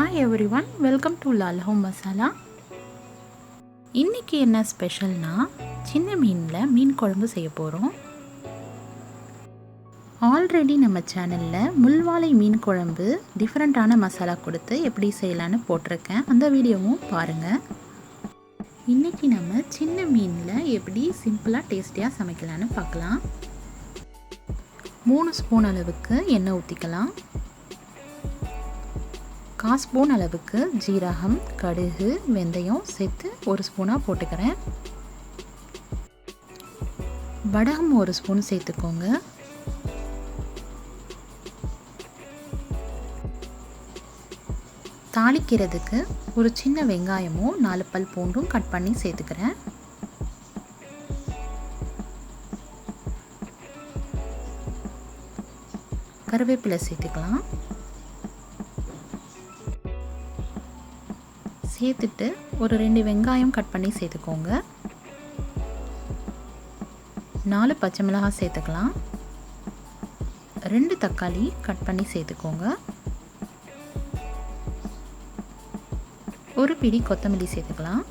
Hi everyone, welcome to Lal Home Masala. இன்னைக்கு என்ன ஸ்பெஷல்னா சின்ன மீனில் மீன் குழம்பு செய்ய போகிறோம். ஆல்ரெடி நம்ம சேனலில் முள்வாலை மீன் குழம்பு டிஃப்ரெண்ட்டான மசாலா கொடுத்து எப்படி செய்யலான்னு போட்டிருக்கேன். அந்த வீடியோவும் பாருங்கள். இன்றைக்கி நம்ம சின்ன மீனில் எப்படி சிம்பிளாக டேஸ்டியாக சமைக்கலான்னு பார்க்கலாம். 3 ஸ்பூன் அளவுக்கு எண்ணெய் ஊற்றிக்கலாம். 1/4 ஸ்பூன் அளவுக்கு ஜீரகம், கடுகு, வெந்தயம் சேர்த்து 1 ஸ்பூனாக போட்டுக்கிறேன். வடகம் 1 ஸ்பூன் சேர்த்துக்கோங்க. தாளிக்கிறதுக்கு ஒரு சின்ன வெங்காயமும் 4 பல் பூண்டும் கட் பண்ணி சேர்த்துக்கிறேன். கருவேப்பிலை சேர்த்துக்கலாம். சேர்த்துட்டு ஒரு 2 வெங்காயம் கட் பண்ணி சேர்த்துக்கோங்க. 4 பச்சை மிளகாய் சேர்த்துக்கலாம். 2 தக்காளி கட் பண்ணி சேர்த்துக்கோங்க. ஒரு பிடி கொத்தமல்லி சேர்த்துக்கலாம்.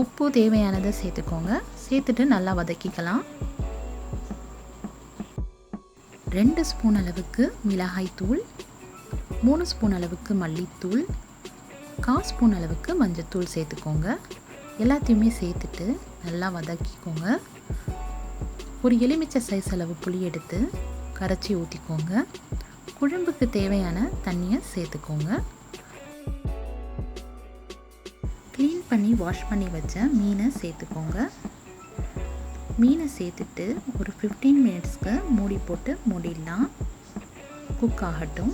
உப்பு தேவையானதை சேர்த்துக்கோங்க. சேர்த்துட்டு நல்லா வதக்கிக்கலாம். 2 ஸ்பூன் அளவுக்கு மிளகாய் தூள், 3 ஸ்பூன் அளவுக்கு மல்லித்தூள், 1/4 ஸ்பூன் அளவுக்கு மஞ்சத்தூள் சேர்த்துக்கோங்க. எல்லாத்தையுமே சேர்த்துட்டு நல்லா வதக்கிக்கோங்க. ஒரு எலுமிச்சை சைஸ் அளவு புளி எடுத்து கரைச்சி ஊற்றிக்கோங்க. குழம்புக்கு தேவையான தண்ணியை சேர்த்துக்கோங்க. க்ளீன் பண்ணி வாஷ் பண்ணி வச்ச மீனை சேர்த்துக்கோங்க. மீனை சேர்த்துட்டு ஒரு 15 மினிட்ஸ்க்கு மூடி போட்டு மூடிடலாம். குக் ஆகட்டும்.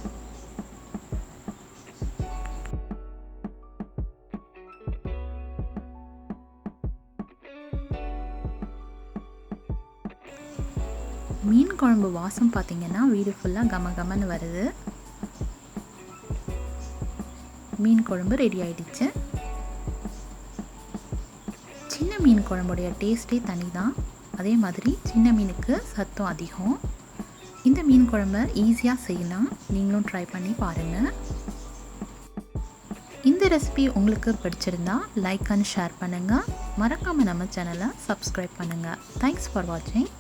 மீன் குழம்பு வாசம் பார்த்திங்கன்னா வீடு ஃபுல்லாக கமகமன்னு வருது. மீன் குழம்பு ரெடி ஆயிடுச்சு. சின்ன மீன் குழம்புடைய டேஸ்ட்டே தனி தான். அதே மாதிரி சின்ன மீனுக்கு சத்தம் அதிகம். இந்த மீன் குழம்பை ஈஸியாக செய்யலாம். நீங்களும் ட்ரை பண்ணி பாருங்கள். இந்த ரெசிபி உங்களுக்கு பிடிச்சிருந்தா லைக் அண்ட் ஷேர் பண்ணுங்கள். மறக்காமல் நம்ம சேனலை சப்ஸ்கிரைப் பண்ணுங்கள். தேங்க்ஸ் ஃபார் வாட்சிங்.